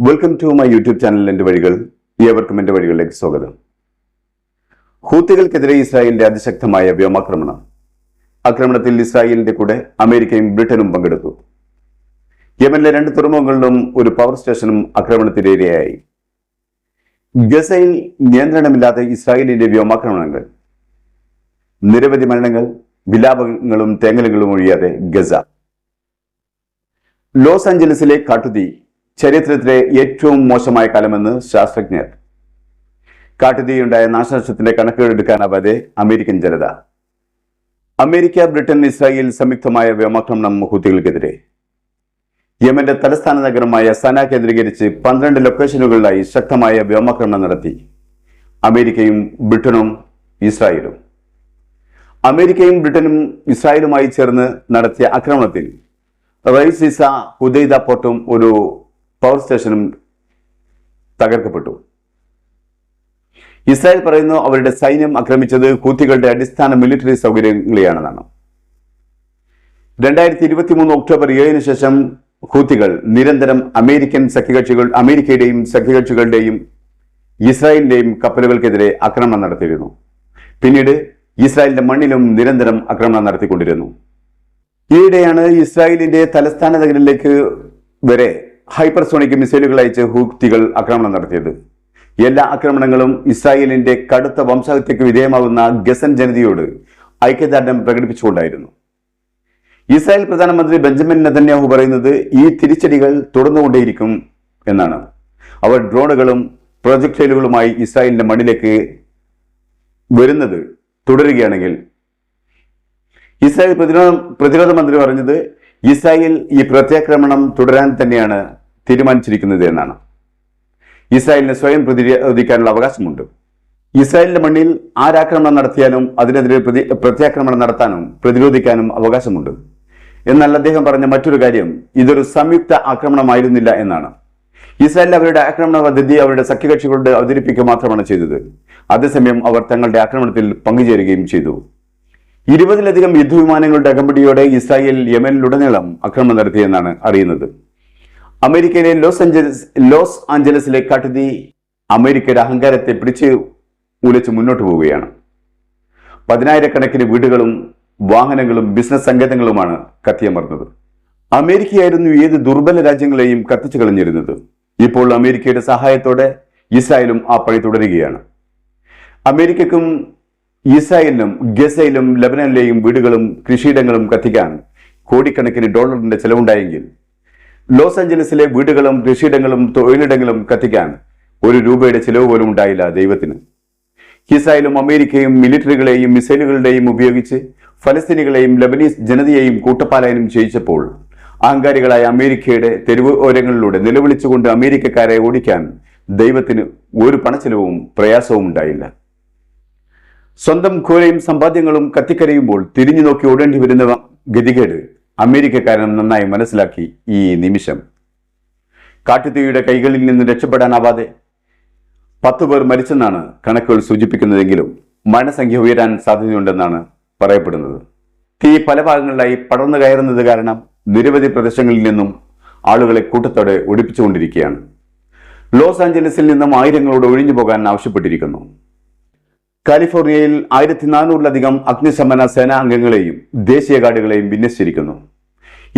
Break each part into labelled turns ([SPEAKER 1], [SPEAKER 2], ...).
[SPEAKER 1] Welcome to my YouTube channel എൻ്റെ വഴികൾ. ഏവർക്കും എൻ്റെ വഴികളിലേക്ക് സ്വാഗതം. ഹൂത്തികൾക്കെതിരെ ഇസ്രായേലിന്റെ അതിശക്തമായ വ്യോമാക്രമണം. ആക്രമണത്തിൽ ഇസ്രായേലിന്റെ കൂടെ അമേരിക്കയും ബ്രിട്ടനും പങ്കെടുത്തു. യമനിലെ 2 തുറമുഖങ്ങളിലും ഒരു പവർ സ്റ്റേഷനും ആക്രമണത്തിനിരയായി. ഗസയിൽ നിയന്ത്രണമില്ലാതെ ഇസ്രായേലിന്റെ വ്യോമാക്രമണങ്ങൾ. നിരവധി മരണങ്ങൾ, വിലാപങ്ങളും തേങ്ങലുകളും ഒഴിയാതെ ഗസ. ലോസ് ആഞ്ചലസിലെ കാട്ടുതീ ചരിത്രത്തിലെ ഏറ്റവും മോശമായ കാലമെന്ന് ശാസ്ത്രജ്ഞർ. കാട്ടുതീയുണ്ടായ നാശനഷ്ടത്തിന്റെ കണക്കുകളെടുക്കാനാവാതെ അമേരിക്കൻ ജനത. അമേരിക്ക, ബ്രിട്ടൻ, ഇസ്രായേൽ സംയുക്തമായ വ്യോമാക്രമണം ഹൂത്തികൾക്കെതിരെ. യമന്റെ തലസ്ഥാന നഗരമായ സന കേന്ദ്രീകരിച്ച് 12 ലൊക്കേഷനുകളിലായി ശക്തമായ വ്യോമാക്രമണം നടത്തി അമേരിക്കയും ബ്രിട്ടനും ഇസ്രായേലും. അമേരിക്കയും ബ്രിട്ടനും ഇസ്രായേലുമായി ചേർന്ന് നടത്തിയ ആക്രമണത്തിൽ റൈസിസ, ഹുദൈദ പോർട്ടും ഒരു പവർ സ്റ്റേഷനും തകർക്കപ്പെട്ടു. ഇസ്രായേൽ പറയുന്നു അവരുടെ സൈന്യം ആക്രമിച്ചത് ഹൂത്തികളുടെ അടിസ്ഥാന മിലിറ്ററി സൗകര്യങ്ങളെയാണെന്നാണ്. 2023 ഒക്ടോബർ 7 ശേഷം ഹൂത്തികൾ നിരന്തരം അമേരിക്കയുടെയും സഖ്യകക്ഷികളുടെയും ഇസ്രായേലിന്റെയും കപ്പലുകൾക്കെതിരെ ആക്രമണം നടത്തിയിരുന്നു. പിന്നീട് ഇസ്രായേലിന്റെ മണ്ണിലും നിരന്തരം ആക്രമണം നടത്തിക്കൊണ്ടിരുന്നു. ഈയിടെയാണ് ഇസ്രായേലിന്റെ തലസ്ഥാന നഗരത്തിലേക്ക് വരെ ഹൈപ്പർസോണിക് മിസൈലുകൾ അയച്ച് ഹൂത്തികൾ ആക്രമണം നടത്തിയത്. എല്ലാ ആക്രമണങ്ങളും ഇസ്രായേലിന്റെ കടുത്ത വംശഹത്യക്ക് വിധേയമാകുന്ന ഗസൻ ജനതയോട് ഐക്യദാർഢ്യം പ്രകടിപ്പിച്ചുകൊണ്ടായിരുന്നു. ഇസ്രായേൽ പ്രധാനമന്ത്രി ബെഞ്ചമിൻ നെതന്യാഹു പറയുന്നത് ഈ തിരിച്ചടികൾ തുടർന്നുകൊണ്ടേയിരിക്കും എന്നാണ്. അവർ ഡ്രോണുകളും പ്രൊജക്ടൈലുകളുമായി ഇസ്രായേലിന്റെ മണ്ണിലേക്ക് വരുന്നത് തുടരുകയാണെങ്കിൽ. ഇസ്രായേൽ പ്രതിരോധ മന്ത്രി പറഞ്ഞത് ഇസ്രായേൽ ഈ പ്രത്യാക്രമണം തുടരാൻ തന്നെയാണ് തീരുമാനിച്ചിരിക്കുന്നത് എന്നാണ്. ഇസ്രായേലിന് സ്വയം പ്രതിരോധിക്കാനുള്ള അവകാശമുണ്ട്. ഇസ്രായേലിന്റെ മണ്ണിൽ ആരാക്രമണം നടത്തിയാലും അതിനെതിരെ പ്രത്യാക്രമണം നടത്താനും പ്രതിരോധിക്കാനും അവകാശമുണ്ട്. എന്നാൽ അദ്ദേഹം പറഞ്ഞ മറ്റൊരു കാര്യം ഇതൊരു സംയുക്ത ആക്രമണമായിരുന്നില്ല എന്നാണ്. ഇസ്രായേൽ അവരുടെ ആക്രമണ പദ്ധതി അവരുടെ സഖ്യകക്ഷികളോട് അവതരിപ്പിക്കുക മാത്രമാണ് ചെയ്തത്. അതേസമയം അവർ തങ്ങളുടെ ആക്രമണത്തിൽ പങ്കുചേരുകയും ചെയ്തു. 20-ലധികം യുദ്ധവിമാനങ്ങളുടെ അകമ്പടിയോടെ ഇസ്രായേൽ യമനിലുടനീളം ആക്രമണം നടത്തിയെന്നാണ് അറിയുന്നത്. അമേരിക്കയിലെ ലോസ് ആഞ്ചലസിലെ കാട്ടുതീ അമേരിക്കയുടെ അഹങ്കാരത്തെ പിടിച്ച് ഉലച്ച് മുന്നോട്ട് പോവുകയാണ്. 10,000-കണക്കിന് വീടുകളും വാഹനങ്ങളും ബിസിനസ് സങ്കേതങ്ങളുമാണ് കത്തിയമർന്നത്. അമേരിക്കയായിരുന്നു ഏത് ദുർബല രാജ്യങ്ങളെയും കത്തിച്ചു കളഞ്ഞിരുന്നത്. ഇപ്പോൾ അമേരിക്കയുടെ സഹായത്തോടെ ഇസ്രായേലും ആ പഴി തുടരുകയാണ്. അമേരിക്കക്കും ഇസ്രായേലിനും ഗസയിലും ലബനനിലെയും വീടുകളും കൃഷിയിടങ്ങളും കത്തിക്കാൻ കോടിക്കണക്കിന് ഡോളറിന്റെ ചെലവുണ്ടായെങ്കിൽ ലോസ് ആഞ്ചലസിലെ വീടുകളും കൃഷിയിടങ്ങളും തൊഴിലിടങ്ങളും കത്തിക്കാൻ ₹1 ചെലവ് പോലും ഉണ്ടായില്ല ദൈവത്തിന്. ഇസ്രായേലും അമേരിക്കയും മിലിറ്ററികളെയും മിസൈലുകളുടെയും ഉപയോഗിച്ച് ഫലസ്തീനികളെയും ലബനീസ് ജനതയെയും കൂട്ടപ്പാലായനം ചെയ്യിച്ചപ്പോൾ അഹങ്കാരികളായ അമേരിക്കയുടെ തെരുവ് ഓരങ്ങളിലൂടെ നിലവിളിച്ചുകൊണ്ട് അമേരിക്കക്കാരെ ഓടിക്കാൻ ദൈവത്തിന് ഒരു പണച്ചെലവും പ്രയാസവും ഉണ്ടായില്ല. സ്വന്തം ഘോരയും സമ്പാദ്യങ്ങളും കത്തിക്കരയുമ്പോൾ തിരിഞ്ഞു നോക്കി ഓടേണ്ടി വരുന്ന ഗതികേട് അമേരിക്കക്കാരൻ നന്നായി മനസ്സിലാക്കി ഈ നിമിഷം. കാട്ടുതീയുടെ കൈകളിൽ നിന്ന് രക്ഷപ്പെടാനാവാതെ 10 പേർ മരിച്ചെന്നാണ് കണക്കുകൾ സൂചിപ്പിക്കുന്നതെങ്കിലും മരണസംഖ്യ ഉയരാൻ സാധ്യതയുണ്ടെന്നാണ് പറയപ്പെടുന്നത്. തീ പല ഭാഗങ്ങളിലായി പടർന്നു കയറുന്നത് കാരണം നിരവധി പ്രദേശങ്ങളിൽ നിന്നും ആളുകളെ കൂട്ടത്തോടെ ഒഴിപ്പിച്ചുകൊണ്ടിരിക്കുകയാണ്. ലോസ് ആഞ്ചലസിൽ നിന്നും ആയിരങ്ങളോട് ഒഴിഞ്ഞു പോകാൻ ആവശ്യപ്പെട്ടിരിക്കുന്നു. കാലിഫോർണിയയിൽ 1400-ലധികം അഗ്നിശമന സേനാ അംഗങ്ങളെയും ദേശീയ ഗാർഡുകളെയും വിന്യസിച്ചിരിക്കുന്നു.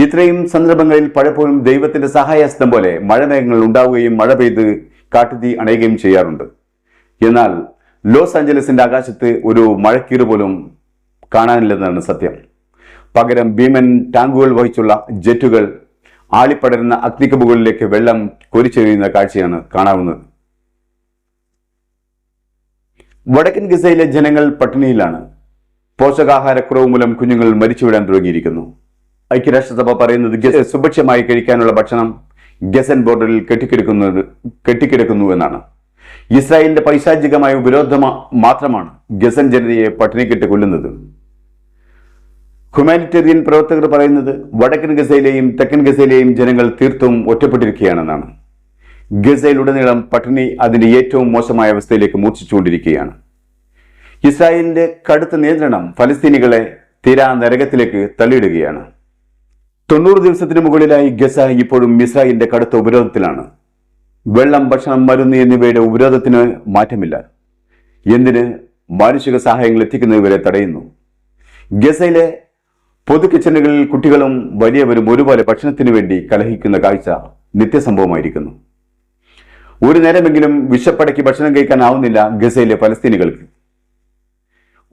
[SPEAKER 1] ഇത്രയും സന്ദർഭങ്ങളിൽ പലപ്പോഴും ദൈവത്തിന്റെ സഹായഹസ്തം പോലെ മഴമേഘങ്ങൾ ഉണ്ടാവുകയും മഴ പെയ്ത് കാട്ടുതീ അണയുകയും ചെയ്യാറുണ്ട്. എന്നാൽ ലോസ് ആഞ്ചലസിന്റെ ആകാശത്ത് ഒരു മഴക്കീറ് പോലും കാണാനില്ലെന്നാണ് സത്യം. പകരം ഭീമൻ ടാങ്കുകൾ വഹിച്ചുള്ള ജെറ്റുകൾ ആളിപ്പടരുന്ന അഗ്നിക്കമ്പുകളിലേക്ക് വെള്ളം കോരിച്ചെറിയുന്ന കാഴ്ചയാണ് കാണാവുന്നത്. വടക്കൻ ഗസയിലെ ജനങ്ങൾ പട്ടിണിയിലാണ്. പോഷകാഹാരക്കുറവ് മൂലം കുഞ്ഞുങ്ങൾ മരിച്ചുവിടാൻ തുടങ്ങിയിരിക്കുന്നു. ഐക്യരാഷ്ട്രസഭ പറയുന്നത് സുഭിക്ഷമായി കഴിക്കാനുള്ള ഭക്ഷണം ഗസൻ ബോർഡറിൽ കെട്ടിക്കിടക്കുന്നു എന്നാണ്. ഇസ്രായേലിന്റെ പൈശാചികമായ വിരോധം മാത്രമാണ് ഗസൻ ജനതയെ പട്ടിണിക്കിട്ട് കൊല്ലുന്നത്. ഹ്യൂമാനിറ്റേറിയൻ പ്രവർത്തകർ പറയുന്നത് വടക്കൻ ഗസയിലെയും തെക്കൻ ഗസയിലെയും ജനങ്ങൾ തീർത്തും ഒറ്റപ്പെട്ടിരിക്കുകയാണെന്നാണ്. ഗസയിലുടനീളം പട്ടിണി അതിന്റെ ഏറ്റവും മോശമായ അവസ്ഥയിലേക്ക് മൂർച്ഛിച്ചുകൊണ്ടിരിക്കുകയാണ്. ഇസ്രായേലിന്റെ കടുത്ത നിയന്ത്രണം ഫലസ്തീനികളെ തീരാ നരകത്തിലേക്ക് തള്ളിയിടുകയാണ്. 90 ദിവസത്തിന് മുകളിലായി ഗസ ഇപ്പോഴും ഇസ്രായേലിന്റെ കടുത്ത ഉപരോധത്തിലാണ്. വെള്ളം, ഭക്ഷണം, മരുന്ന് എന്നിവയുടെ ഉപരോധത്തിന് മാറ്റമില്ല. എന്തിന് മാനുഷിക സഹായങ്ങൾ എത്തിക്കുന്നവരെ തടയുന്നു. ഗസയിലെ പൊതു കിച്ചണുകളിൽ കുട്ടികളും വലിയവരും ഒരുപോലെ ഭക്ഷണത്തിന് വേണ്ടി കലഹിക്കുന്ന കാഴ്ച നിത്യസംഭവമായിരിക്കുന്നു. ഒരു നേരമെങ്കിലും വിശപ്പടക്കി ഭക്ഷണം കഴിക്കാനാവുന്നില്ല ഗസയിലെ പലസ്തീനികൾക്ക്.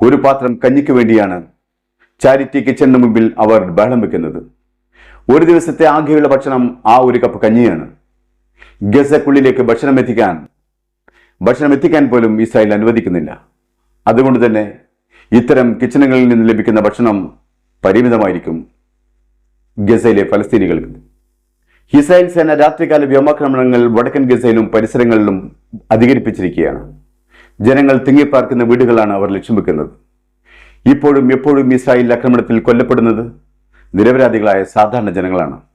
[SPEAKER 1] ഒരു പാത്രം കഞ്ഞിക്ക് വേണ്ടിയാണ് ചാരിറ്റി കിച്ചണിന് മുമ്പിൽ അവർ ബഹളം വെക്കുന്നത്. ഒരു ദിവസത്തെ ആകെയുള്ള ഭക്ഷണം ആ ഒരു കപ്പ് കഞ്ഞിയാണ്. ഗസക്കുള്ളിലേക്ക് ഭക്ഷണം എത്തിക്കാൻ പോലും ഇസ്രായേൽ അനുവദിക്കുന്നില്ല. അതുകൊണ്ട് തന്നെ ഇത്തരം കിച്ചണുകളിൽ നിന്ന് ലഭിക്കുന്ന ഭക്ഷണം പരിമിതമായിരിക്കും ഗസയിലെ ഫലസ്തീനികൾക്ക്. ഇസ്രായേൽ സേന രാത്രികാല വ്യോമാക്രമണങ്ങൾ വടക്കൻ ഗസയിലും പരിസരങ്ങളിലും അധികരിപ്പിച്ചിരിക്കുകയാണ്. ജനങ്ങൾ തിങ്ങിപ്പാർക്കുന്ന വീടുകളാണ് അവർ ലക്ഷ്യം വെക്കുന്നത്. ഇപ്പോഴും എപ്പോഴും ഇസ്രായേൽ ആക്രമണത്തിൽ കൊല്ലപ്പെടുന്നത് നിരപരാധികളായ സാധാരണ ജനങ്ങളാണ്.